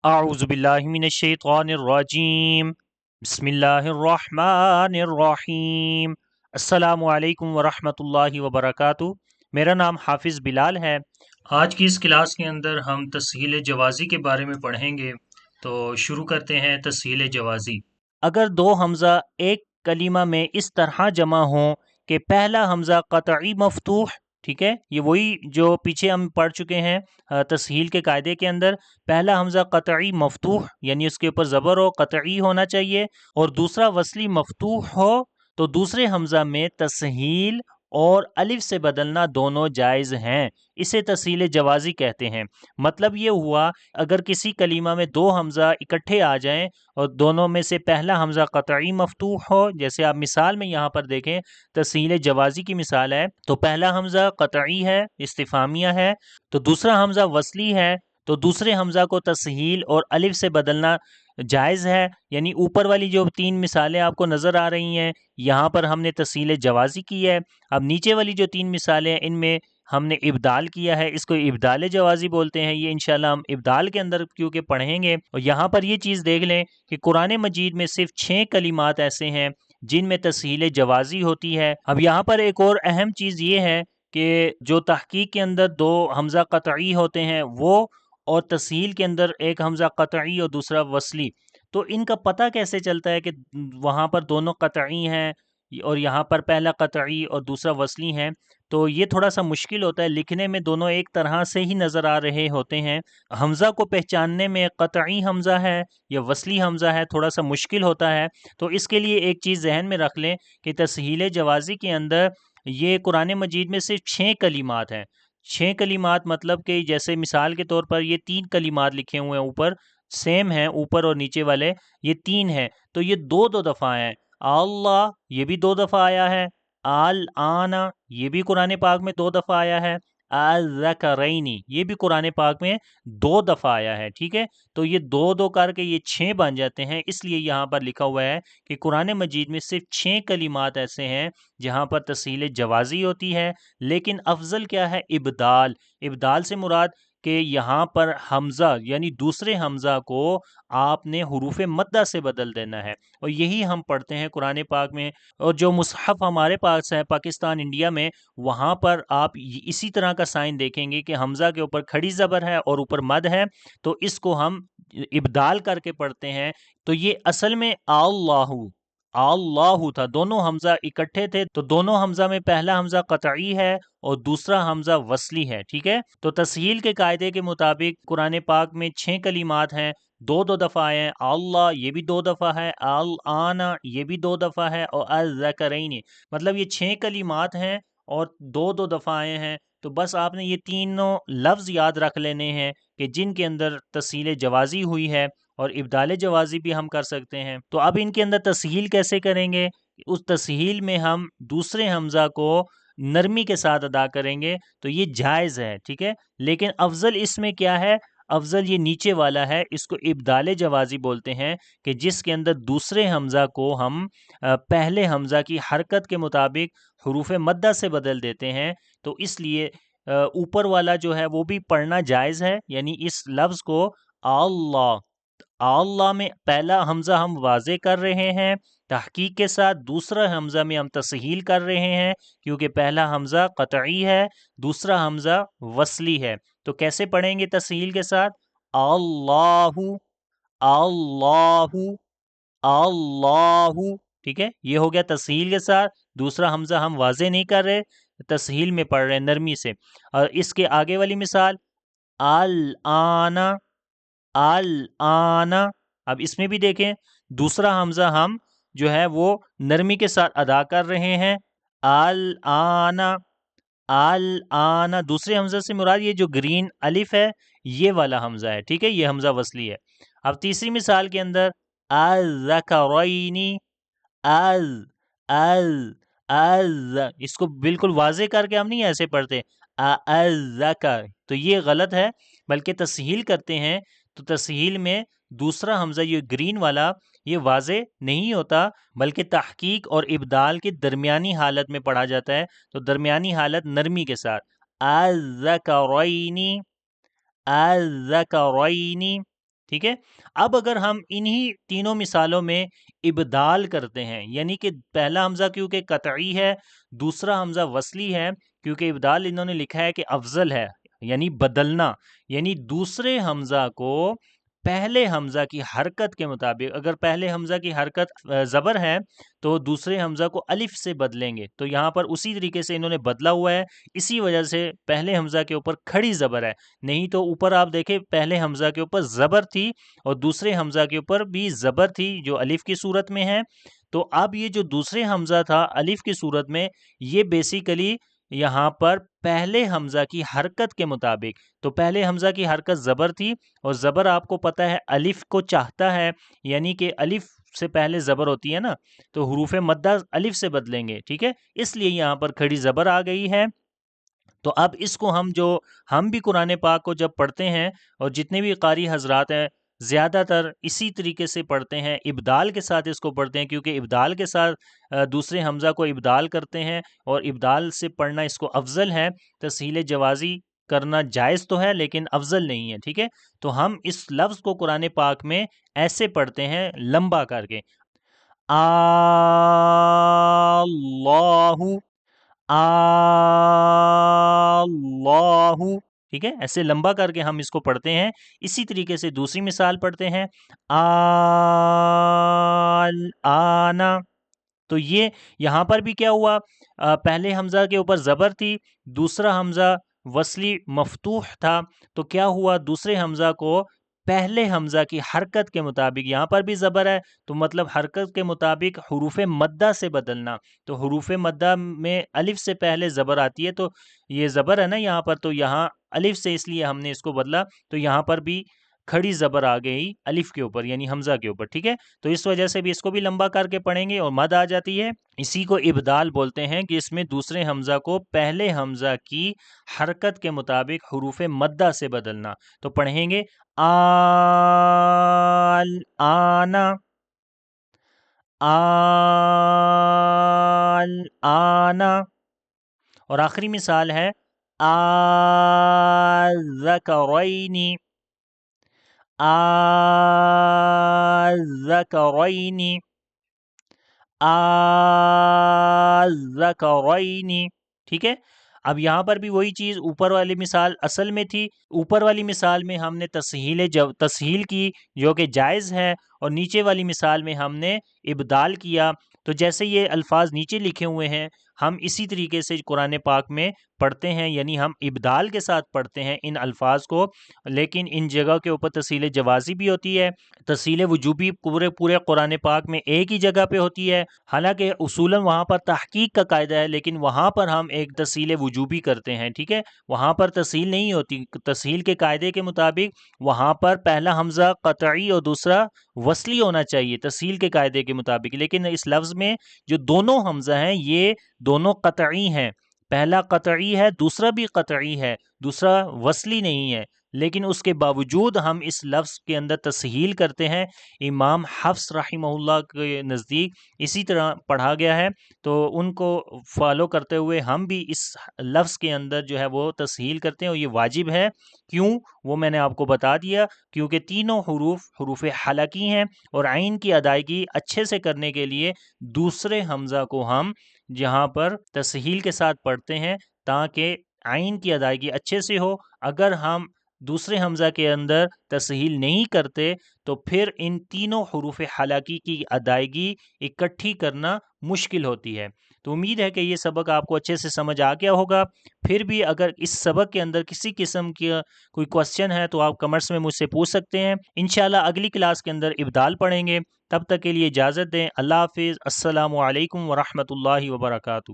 اعوذ باللہ من الشیطان الرجیم بسم اللہ الرحمن الرحیم۔ السلام علیکم ورحمۃ اللہ وبرکاتہ۔ میرا نام حافظ بلال ہے۔ آج کی اس کلاس کے اندر ہم تسہیل جوازی کے بارے میں پڑھیں گے، تو شروع کرتے ہیں تسہیل جوازی۔ اگر دو حمزہ ایک کلمہ میں اس طرح جمع ہوں کہ پہلا حمزہ قطعی مفتوح، ٹھیک ہے، یہ وہی جو پیچھے ہم پڑھ چکے ہیں تسہیل کے قاعدے کے اندر، پہلا حمزہ قطعی مفتوح یعنی اس کے اوپر زبر ہو، قطعی ہونا چاہیے، اور دوسرا وصلی مفتوح ہو، تو دوسرے حمزہ میں تسہیل اور الف سے بدلنا دونوں جائز ہیں۔ اسے تسہیل جوازی کہتے ہیں۔ مطلب یہ ہوا، اگر کسی کلمہ میں دو حمزہ اکٹھے آ جائیں اور دونوں میں سے پہلا حمزہ قطعی مفتوح ہو، جیسے آپ مثال میں یہاں پر دیکھیں، تسہیل جوازی کی مثال ہے، تو پہلا حمزہ قطعی ہے، استفہامیہ ہے، تو دوسرا حمزہ وصلی ہے، تو دوسرے حمزہ کو تسہیل اور الف سے بدلنا جائز ہے۔ یعنی اوپر والی جو تین مثالیں آپ کو نظر آ رہی ہیں، یہاں پر ہم نے تسہیل جوازی کی ہے۔ اب نیچے والی جو تین مثالیں، ان میں ہم نے ابدال کیا ہے، اس کو ابدال جوازی بولتے ہیں۔ یہ انشاءاللہ ہم ابدال کے اندر کیونکہ پڑھیں گے۔ اور یہاں پر یہ چیز دیکھ لیں کہ قرآن مجید میں صرف 6 کلمات ایسے ہیں جن میں تسہیل جوازی ہوتی ہے۔ اب یہاں پر ایک اور اہم چیز یہ ہے کہ جو تحقیق کے اندر دو حمزہ قطعی ہوتے ہیں وہ، اور تسہیل کے اندر ایک حمزہ قطعی اور دوسرا وصلی، تو ان کا پتہ کیسے چلتا ہے کہ وہاں پر دونوں قطعی ہیں اور یہاں پر پہلا قطعی اور دوسرا وصلی ہیں؟ تو یہ تھوڑا سا مشکل ہوتا ہے، لکھنے میں دونوں ایک طرح سے ہی نظر آ رہے ہوتے ہیں، حمزہ کو پہچاننے میں قطعی حمزہ ہے یا وصلی حمزہ ہے تھوڑا سا مشکل ہوتا ہے۔ تو اس کے لیے ایک چیز ذہن میں رکھ لیں کہ تسہیل جوازی کے اندر یہ قرآن مجید میں صرف 6 کلمات ہیں۔ 6 کلمات مطلب کہ جیسے مثال کے طور پر یہ 3 کلمات لکھے ہوئے ہیں اوپر، سیم ہیں اوپر اور نیچے والے، یہ 3 ہیں، تو یہ دو دو دفعہ ہیں۔ اللہ یہ بھی 2 دفعہ آیا ہے، آل آنا یہ بھی قرآن پاک میں 2 دفعہ آیا ہے، الذکرینی یہ بھی قرآن پاک میں 2 دفعہ آیا ہے، ٹھیک ہے۔ تو یہ 2 2 کر کے یہ 6 بن جاتے ہیں۔ اس لیے یہاں پر لکھا ہوا ہے کہ قرآن مجید میں صرف 6 کلمات ایسے ہیں جہاں پر تسہیل جوازی ہوتی ہے، لیکن افضل کیا ہے؟ ابدال۔ ابدال سے مراد کہ یہاں پر حمزہ یعنی دوسرے حمزہ کو آپ نے حروف مدہ سے بدل دینا ہے، اور یہی ہم پڑھتے ہیں قرآن پاک میں۔ اور جو مصحف ہمارے پاس ہے پاکستان انڈیا میں، وہاں پر آپ اسی طرح کا سائن دیکھیں گے کہ حمزہ کے اوپر کھڑی زبر ہے اور اوپر مد ہے، تو اس کو ہم ابدال کر کے پڑھتے ہیں۔ تو یہ اصل میں اللہ اللہ تھا، دونوں حمزہ اکٹھے تھے، تو دونوں حمزہ میں پہلا حمزہ قطعی ہے اور دوسرا حمزہ وصلی ہے، ٹھیک ہے۔ تو تسہیل کے قاعدے کے مطابق قرآن پاک میں 6 کلمات ہیں، 2 2 دفعہ ہیں، اللہ یہ بھی 2 دفعہ ہے، آنا یہ بھی 2 دفعہ ہے، اور الذکرین، مطلب یہ 6 کلمات ہیں اور 2 2 دفعہ آئے ہیں۔ تو بس آپ نے یہ تینوں لفظ یاد رکھ لینے ہیں کہ جن کے اندر تسہیل جوازی ہوئی ہے، اور ابدال جوازی بھی ہم کر سکتے ہیں۔ تو اب ان کے اندر تسہیل کیسے کریں گے؟ اس تسہیل میں ہم دوسرے حمزہ کو نرمی کے ساتھ ادا کریں گے، تو یہ جائز ہے، ٹھیک ہے۔ لیکن افضل اس میں کیا ہے؟ افضل یہ نیچے والا ہے، اس کو ابدال جوازی بولتے ہیں، کہ جس کے اندر دوسرے حمزہ کو ہم پہلے حمزہ کی حرکت کے مطابق حروف مدہ سے بدل دیتے ہیں۔ تو اس لیے اوپر والا جو ہے وہ بھی پڑھنا جائز ہے، یعنی اس لفظ کو اللہ، اللہ میں پہلا حمزہ ہم واضح کر رہے ہیں تحقیق کے ساتھ، دوسرا حمزہ میں ہم تسہیل کر رہے ہیں کیونکہ پہلا حمزہ قطعی ہے، دوسرا حمزہ وصلی ہے۔ تو کیسے پڑھیں گے تسہیل کے ساتھ؟ اللہ اللہ اللہ، ٹھیک ہے، یہ ہو گیا تسہیل کے ساتھ۔ دوسرا حمزہ ہم واضح نہیں کر رہے، تسہیل میں پڑھ رہے ہیں نرمی سے۔ اور اس کے آگے والی مثال الآنا الآنا، اب اس میں بھی دیکھیں دوسرا حمزہ ہم جو ہے وہ نرمی کے ساتھ ادا کر رہے ہیں، الآنا الآنا، دوسرے حمزہ سے مراد یہ جو گرین الف ہے یہ والا حمزہ ہے، ٹھیک ہے، یہ حمزہ وصلی ہے۔ اب تیسری مثال کے اندر الذکرینی از از، اس کو بالکل واضح کر کے ہم نہیں ایسے پڑھتے الذکر، تو یہ غلط ہے، بلکہ تسہیل کرتے ہیں۔ تو تسہیل میں دوسرا حمزہ یہ گرین والا یہ واضح نہیں ہوتا، بلکہ تحقیق اور ابدال کی درمیانی حالت میں پڑھا جاتا ہے، تو درمیانی حالت نرمی کے ساتھ الذکرینی الذکرینی، ٹھیک ہے. اب اگر ہم انہی تینوں مثالوں میں ابدال کرتے ہیں، یعنی کہ پہلا حمزہ کیونکہ قطعی ہے، دوسرا حمزہ وصلی ہے، کیونکہ ابدال انہوں نے لکھا ہے کہ افضل ہے، یعنی بدلنا، یعنی دوسرے حمزہ کو پہلے حمزہ کی حرکت کے مطابق، اگر پہلے حمزہ کی حرکت زبر ہے تو دوسرے حمزہ کو الف سے بدلیں گے. تو یہاں پر اسی طریقے سے انہوں نے بدلا ہوا ہے، اسی وجہ سے پہلے حمزہ کے اوپر کھڑی زبر ہے. نہیں تو اوپر آپ دیکھیں پہلے حمزہ کے اوپر زبر تھی اور دوسرے حمزہ کے اوپر بھی زبر تھی جو الف کی صورت میں ہے. تو اب یہ جو دوسرے حمزہ تھا الف کی صورت میں، یہ بیسیکلی یہاں پر پہلے حمزہ کی حرکت کے مطابق، تو پہلے حمزہ کی حرکت زبر تھی، اور زبر آپ کو پتہ ہے الف کو چاہتا ہے، یعنی کہ الف سے پہلے زبر ہوتی ہے نا، تو حروف مدہ الف سے بدلیں گے. ٹھیک ہے، اس لیے یہاں پر کھڑی زبر آ گئی ہے. تو اب اس کو ہم بھی قرآن پاک کو جب پڑھتے ہیں، اور جتنے بھی قاری حضرات ہیں زیادہ تر اسی طریقے سے پڑھتے ہیں، ابدال کے ساتھ اس کو پڑھتے ہیں، کیونکہ ابدال کے ساتھ دوسرے حمزہ کو ابدال کرتے ہیں، اور ابدال سے پڑھنا اس کو افضل ہے. تسہیل جوازی کرنا جائز تو ہے لیکن افضل نہیں ہے. ٹھیک ہے، تو ہم اس لفظ کو قرآن پاک میں ایسے پڑھتے ہیں لمبا کر کے، اللہ اللہ. ٹھیک ہے، ایسے لمبا کر کے ہم اس کو پڑھتے ہیں. اسی طریقے سے دوسری مثال پڑھتے ہیں آنا. تو یہ یہاں پر بھی کیا ہوا، پہلے حمزہ کے اوپر زبر تھی، دوسرا حمزہ وصلی مفتوح تھا، تو کیا ہوا دوسرے حمزہ کو پہلے حمزہ کی حرکت کے مطابق، یہاں پر بھی زبر ہے تو مطلب حرکت کے مطابق حروف مدہ سے بدلنا. تو حروف مدہ میں الف سے پہلے زبر آتی ہے، تو یہ زبر ہے نا یہاں پر، تو یہاں الف سے اس لیے ہم نے اس کو بدلا، تو یہاں پر بھی کھڑی زبر آ گئی الف کے اوپر یعنی حمزہ کے اوپر. ٹھیک ہے، تو اس وجہ سے بھی اس کو بھی لمبا کر کے پڑھیں گے اور مد آ جاتی ہے. اسی کو ابدال بولتے ہیں کہ اس میں دوسرے حمزہ کو پہلے حمزہ کی حرکت کے مطابق حروف مدہ سے بدلنا. تو پڑھیں گے آنا آنا. اور آخری مثال ہے الذکرین الذکرین الذکرین. ٹھیک ہے، اب یہاں پر بھی وہی چیز اوپر والی مثال اصل میں تھی، اوپر والی مثال میں ہم نے تسہیل کی جو کہ جائز ہے، اور نیچے والی مثال میں ہم نے ابدال کیا. تو جیسے یہ الفاظ نیچے لکھے ہوئے ہیں ہم اسی طریقے سے قرآن پاک میں پڑھتے ہیں، یعنی ہم ابدال کے ساتھ پڑھتے ہیں ان الفاظ کو. لیکن ان جگہ کے اوپر تسہیل جوازی بھی ہوتی ہے، تسہیل وجوبی پورے قرآن پاک میں ایک ہی جگہ پہ ہوتی ہے. حالانکہ اصولاً وہاں پر تحقیق کا قاعدہ ہے، لیکن وہاں پر ہم ایک تسہیل وجوبی کرتے ہیں. ٹھیک ہے، وہاں پر تسہیل نہیں ہوتی، تسہیل کے قاعدے کے مطابق وہاں پر پہلا حمزہ قطعی اور دوسرا وصلی ہونا چاہیے تسہیل کے قاعدے کے مطابق. لیکن اس لفظ میں جو دونوں حمزہ ہیں یہ دونوں قطعی ہیں، پہلا قطعی ہے دوسرا بھی قطعی ہے، دوسرا وصلی نہیں ہے، لیکن اس کے باوجود ہم اس لفظ کے اندر تسہیل کرتے ہیں. امام حفص رحمہ اللہ کے نزدیک اسی طرح پڑھا گیا ہے، تو ان کو فالو کرتے ہوئے ہم بھی اس لفظ کے اندر جو ہے وہ تسہیل کرتے ہیں، اور یہ واجب ہے. کیوں، وہ میں نے آپ کو بتا دیا، کیونکہ تینوں حروف حلقی ہیں، اور عین کی ادائیگی اچھے سے کرنے کے لیے دوسرے حمزہ کو ہم جہاں پر تسہیل کے ساتھ پڑھتے ہیں تاکہ عین کی ادائیگی اچھے سے ہو. اگر ہم دوسرے حمزہ کے اندر تسہیل نہیں کرتے تو پھر ان تینوں حروف حلقی کی ادائیگی اکٹھی کرنا مشکل ہوتی ہے. تو امید ہے کہ یہ سبق آپ کو اچھے سے سمجھ آ گیا ہوگا. پھر بھی اگر اس سبق کے اندر کسی قسم کی کوئی کوسچن ہے تو آپ کمنٹس میں مجھ سے پوچھ سکتے ہیں. انشاءاللہ اگلی کلاس کے اندر ابدال پڑھیں گے. تب تک کے لیے اجازت دیں. اللہ حافظ. السلام علیکم ورحمۃ اللہ وبرکاتہ.